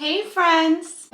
Hey friends!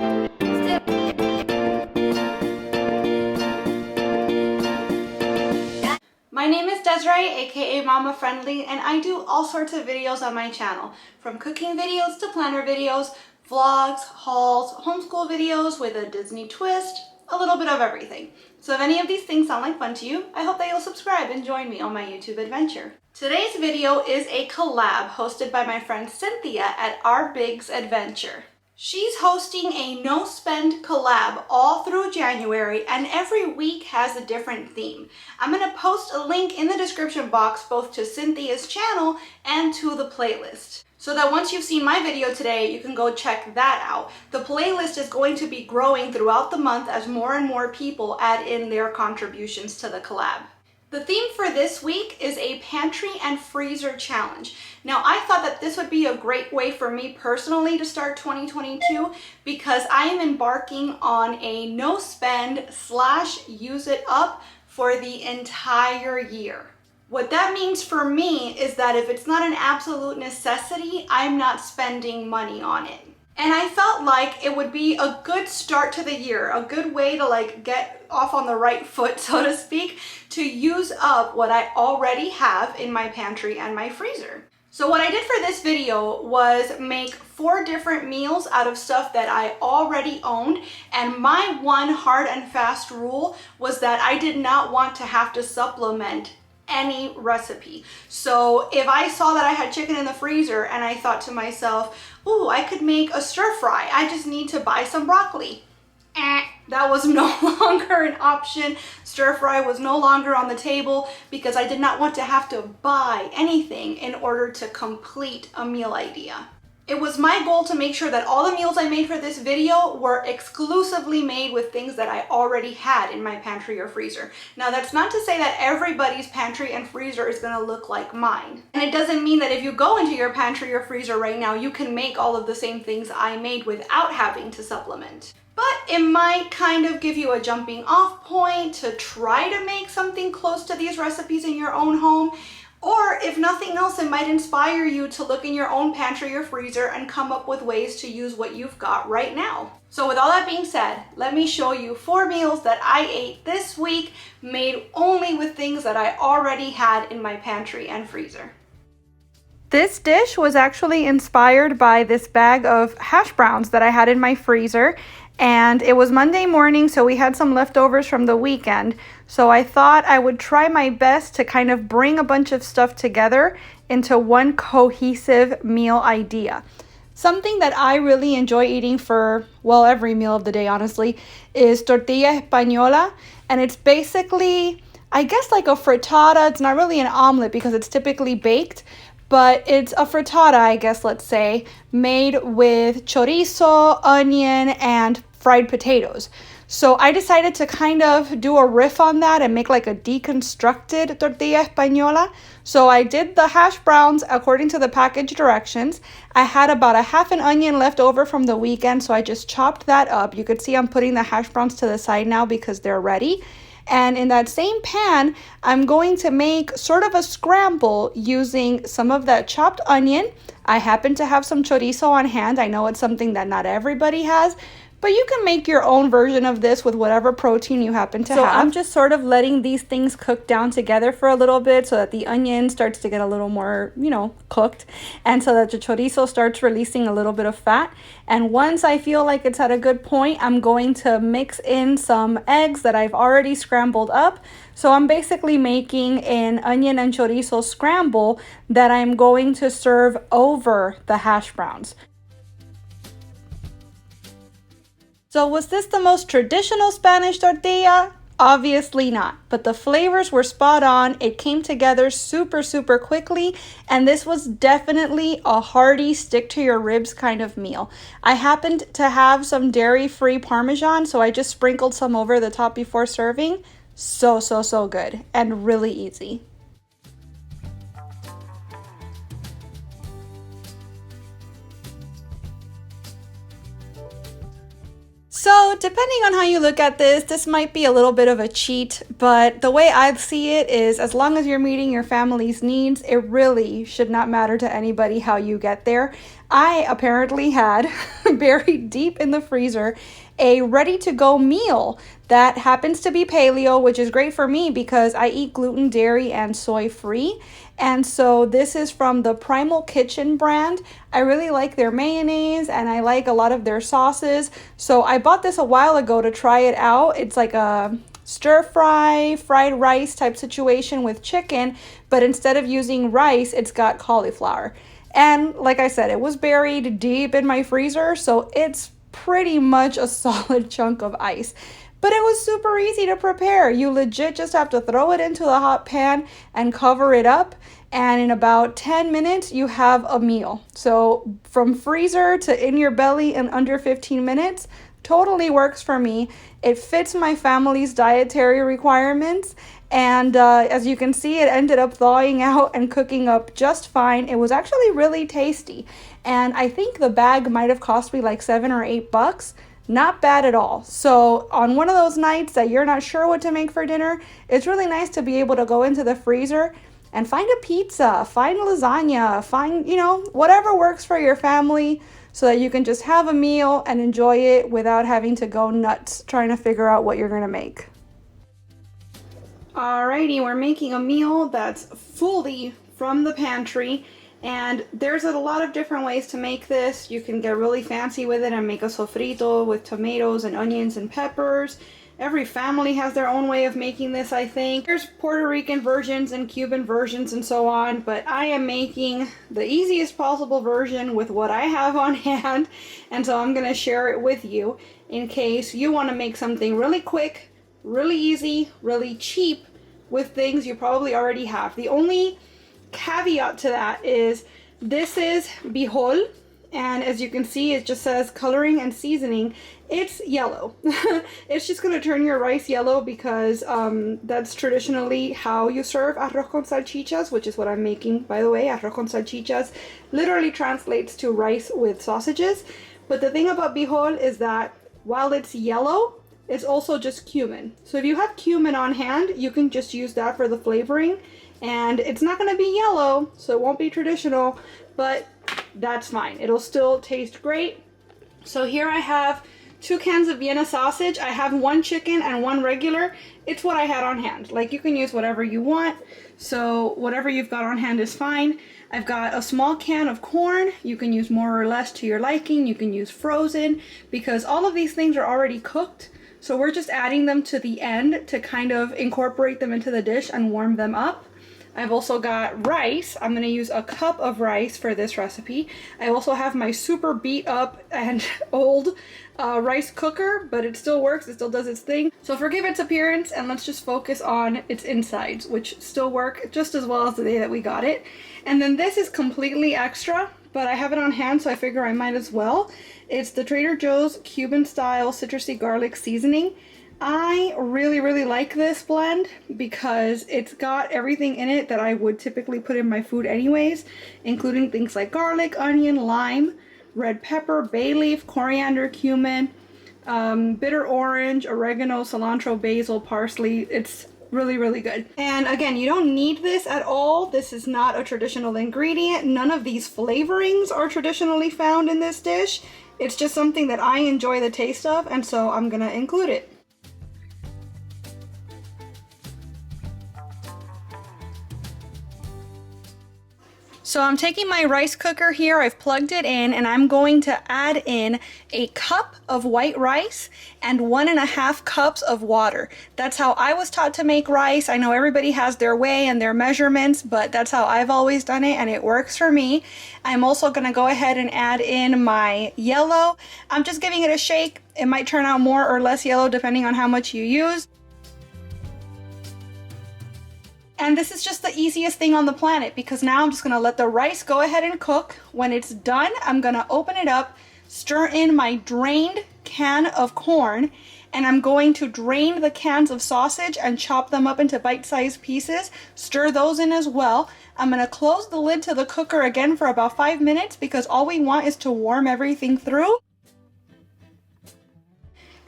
My name is Desiree, aka Mama Friendly, and I do all sorts of videos on my channel, from cooking videos to planner videos, vlogs, hauls, homeschool videos with a Disney twist, a little bit of everything. So if any of these things sound like fun to you, I hope that you'll subscribe and join me on my YouTube adventure. Today's video is a collab hosted by my friend Cynthia at Our Big's Adventure. She's hosting a no-spend collab all through January, and every week has a different theme. I'm going to post a link in the description box both to Cynthia's channel and to the playlist, so that once you've seen my video today, you can go check that out. The playlist is going to be growing throughout the month as more and more people add in their contributions to the collab. The theme for this week is a pantry and freezer challenge. Now, I thought that this would be a great way for me personally to start 2022 because I am embarking on a no spend / use it up for the entire year. What that means for me is that if it's not an absolute necessity, I'm not spending money on it. And I felt like it would be a good start to the year, a good way to get off on the right foot, so to speak, to use up what I already have in my pantry and my freezer. So what I did for this video was make 4 different meals out of stuff that I already owned, and my one hard and fast rule was that I did not want to have to supplement any recipe. So if I saw that I had chicken in the freezer and I thought to myself, ooh, I could make a stir fry, I just need to buy some broccoli. That was no longer an option. Stir fry was no longer on the table because I did not want to have to buy anything in order to complete a meal idea. It was my goal to make sure that all the meals I made for this video were exclusively made with things that I already had in my pantry or freezer. Now, that's not to say that everybody's pantry and freezer is gonna look like mine. And it doesn't mean that if you go into your pantry or freezer right now, you can make all of the same things I made without having to supplement. But it might kind of give you a jumping off point to try to make something close to these recipes in your own home. Or if nothing else, it might inspire you to look in your own pantry or freezer and come up with ways to use what you've got right now. So with all that being said, let me show you 4 meals that I ate this week, made only with things that I already had in my pantry and freezer. This dish was actually inspired by this bag of hash browns that I had in my freezer. And it was Monday morning, so we had some leftovers from the weekend. So I thought I would try my best to kind of bring a bunch of stuff together into one cohesive meal idea. Something that I really enjoy eating for, well, every meal of the day, honestly, is tortilla española. And it's basically, I guess, like a frittata. It's not really an omelet because it's typically baked, but it's a frittata, I guess, let's say, made with chorizo, onion, and fried potatoes. So I decided to kind of do a riff on that and make like a deconstructed tortilla española. So I did the hash browns according to the package directions. I had about a half an onion left over from the weekend, so I just chopped that up. You could see I'm putting the hash browns to the side now because they're ready. And in that same pan, I'm going to make sort of a scramble using some of that chopped onion. I happen to have some chorizo on hand. I know it's something that not everybody has, but you can make your own version of this with whatever protein you happen to have. So I'm just sort of letting these things cook down together for a little bit so that the onion starts to get a little more, cooked, and so that the chorizo starts releasing a little bit of fat. And once I feel like it's at a good point, I'm going to mix in some eggs that I've already scrambled up. So I'm basically making an onion and chorizo scramble that I'm going to serve over the hash browns. So was this the most traditional Spanish tortilla? Obviously not, but the flavors were spot on. It came together super, super quickly, and this was definitely a hearty, stick to your ribs kind of meal. I happened to have some dairy-free Parmesan, so I just sprinkled some over the top before serving. So good and really easy. So depending on how you look at this might be a little bit of a cheat, but the way I see it is as long as you're meeting your family's needs, it really should not matter to anybody how you get there. I apparently had buried deep in the freezer a ready-to-go meal that happens to be paleo, which is great for me because I eat gluten, dairy, and soy free. And so this is from the Primal Kitchen brand. I really like their mayonnaise and I like a lot of their sauces. So I bought this a while ago to try it out. It's like a stir fry, fried rice type situation with chicken, but instead of using rice, it's got cauliflower. And like I said, it was buried deep in my freezer, so it's pretty much a solid chunk of ice. But it was super easy to prepare. You legit just have to throw it into the hot pan and cover it up. And in about 10 minutes, you have a meal. So from freezer to in your belly in under 15 minutes, totally works for me. It fits my family's dietary requirements. And as you can see, it ended up thawing out and cooking up just fine. It was actually really tasty. And I think the bag might have cost me like $7 or $8. Not bad at all. So on one of those nights that you're not sure what to make for dinner, it's really nice to be able to go into the freezer and find a pizza, find lasagna, find, whatever works for your family so that you can just have a meal and enjoy it without having to go nuts trying to figure out what you're gonna make. Alrighty, we're making a meal that's fully from the pantry. And there's a lot of different ways to make this. You can get really fancy with it and make a sofrito with tomatoes and onions and peppers. Every family has their own way of making this, I think. There's Puerto Rican versions and Cuban versions and so on, but I am making the easiest possible version with what I have on hand, and so I'm gonna share it with you in case you wanna make something really quick, really easy, really cheap with things you probably already have. The only caveat to that is this is bijol, and as you can see it just says coloring and seasoning. It's yellow. It's just going to turn your rice yellow because that's traditionally how you serve arroz con salchichas, which is what I'm making, by the way. Arroz con salchichas literally translates to rice with sausages, but the thing about bijol is that while it's yellow, it's also just cumin. So if you have cumin on hand, you can just use that for the flavoring. And it's not going to be yellow, so it won't be traditional, but that's fine. It'll still taste great. So here I have 2 cans of Vienna sausage. I have 1 chicken and 1 regular. It's what I had on hand. Like, you can use whatever you want, so whatever you've got on hand is fine. I've got a small can of corn. You can use more or less to your liking. You can use frozen because all of these things are already cooked. So we're just adding them to the end to kind of incorporate them into the dish and warm them up. I've also got rice. I'm going to use a cup of rice for this recipe. I also have my super beat up and old rice cooker, but it still works. It still does its thing. So forgive its appearance and let's just focus on its insides, which still work just as well as the day that we got it. And then this is completely extra, but I have it on hand, so I figure I might as well. It's the Trader Joe's Cuban style citrusy garlic seasoning. I really like this blend because it's got everything in it that I would typically put in my food anyways, including things like garlic, onion, lime, red pepper, bay leaf, coriander, cumin, bitter orange, oregano, cilantro, basil, parsley. It's really good. And again, you don't need this at all. This is not a traditional ingredient. None of these flavorings are traditionally found in this dish. It's just something that I enjoy the taste of, and so I'm gonna include it. So I'm taking my rice cooker here, I've plugged it in, and I'm going to add in a cup of white rice and 1.5 cups of water. That's how I was taught to make rice. I know everybody has their way and their measurements, but that's how I've always done it and it works for me. I'm also gonna go ahead and add in my yellow. I'm just giving it a shake. It might turn out more or less yellow depending on how much you use. And this is just the easiest thing on the planet because now I'm just gonna let the rice go ahead and cook. When it's done, I'm gonna open it up, stir in my drained can of corn, and I'm going to drain the cans of sausage and chop them up into bite-sized pieces, stir those in as well. I'm gonna close the lid to the cooker again for about 5 minutes because all we want is to warm everything through.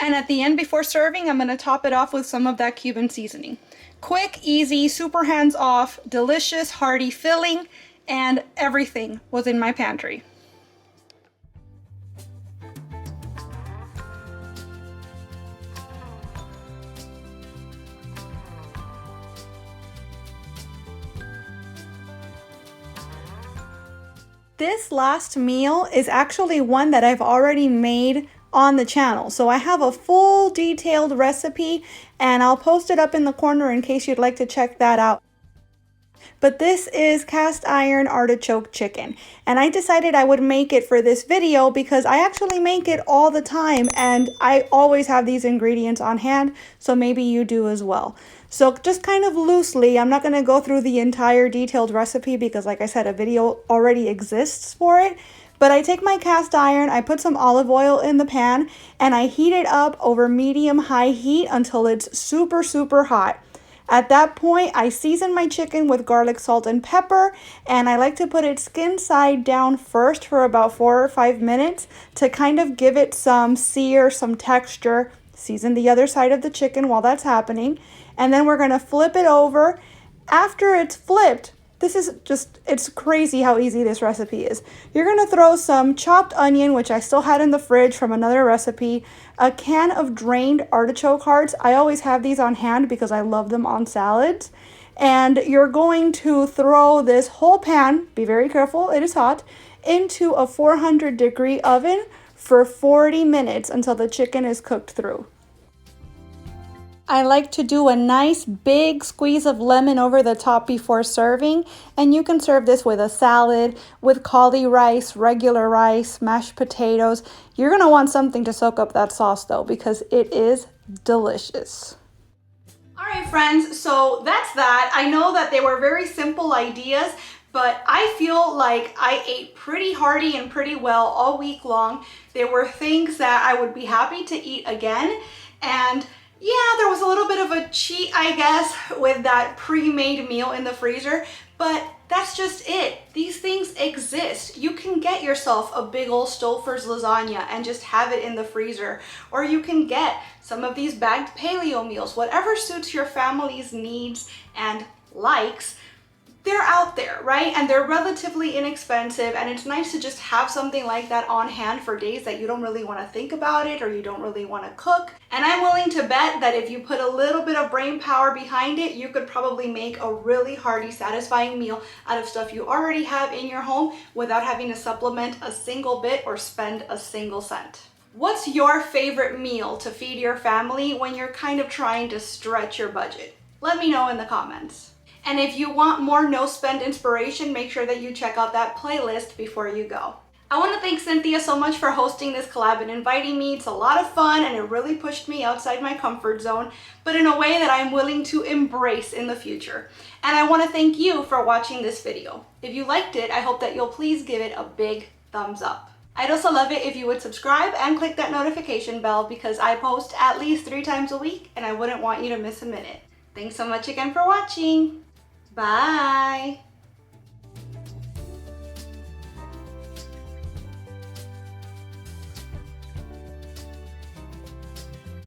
And at the end before serving, I'm gonna top it off with some of that Cuban seasoning. Quick, easy, super hands-off, delicious, hearty filling, and everything was in my pantry. This last meal is actually one that I've already made on the channel. So I have a full detailed recipe and I'll post it up in the corner in case you'd like to check that out. But this is cast iron artichoke chicken, and I decided I would make it for this video because I actually make it all the time and I always have these ingredients on hand, so maybe you do as well. So just kind of loosely, I'm not going to go through the entire detailed recipe because like I said, a video already exists for it. But I take my cast iron, I put some olive oil in the pan, and I heat it up over medium-high heat until it's super, super hot. At that point, I season my chicken with garlic, salt, and pepper, and I like to put it skin side down first for about 4 or 5 minutes to kind of give it some sear, some texture. Season the other side of the chicken while that's happening, and then we're going to flip it over. After it's flipped, this is just, it's crazy how easy this recipe is. You're going to throw some chopped onion, which I still had in the fridge from another recipe, a can of drained artichoke hearts. I always have these on hand because I love them on salads. And you're going to throw this whole pan, be very careful, it is hot, into a 400-degree oven for 40 minutes until the chicken is cooked through. I like to do a nice big squeeze of lemon over the top before serving, and you can serve this with a salad, with cauli rice, regular rice, mashed potatoes. You're going to want something to soak up that sauce though, because it is delicious. All right, friends, so that's that. I know that they were very simple ideas, but I feel like I ate pretty hearty and pretty well all week long. There were things that I would be happy to eat again, and yeah, there was a little bit of a cheat, I guess, with that pre-made meal in the freezer, but that's just it. These things exist. You can get yourself a big old Stouffer's lasagna and just have it in the freezer, or you can get some of these bagged paleo meals, whatever suits your family's needs and likes. They're out there, right? And they're relatively inexpensive, and it's nice to just have something like that on hand for days that you don't really want to think about it or you don't really want to cook. And I'm willing to bet that if you put a little bit of brain power behind it, you could probably make a really hearty, satisfying meal out of stuff you already have in your home without having to supplement a single bit or spend a single cent. What's your favorite meal to feed your family when you're kind of trying to stretch your budget? Let me know in the comments. And if you want more no-spend inspiration, make sure that you check out that playlist before you go. I want to thank Cynthia so much for hosting this collab and inviting me. It's a lot of fun and it really pushed me outside my comfort zone, but in a way that I'm willing to embrace in the future. And I want to thank you for watching this video. If you liked it, I hope that you'll please give it a big thumbs up. I'd also love it if you would subscribe and click that notification bell because I post at least 3 times a week and I wouldn't want you to miss a minute. Thanks so much again for watching. Bye.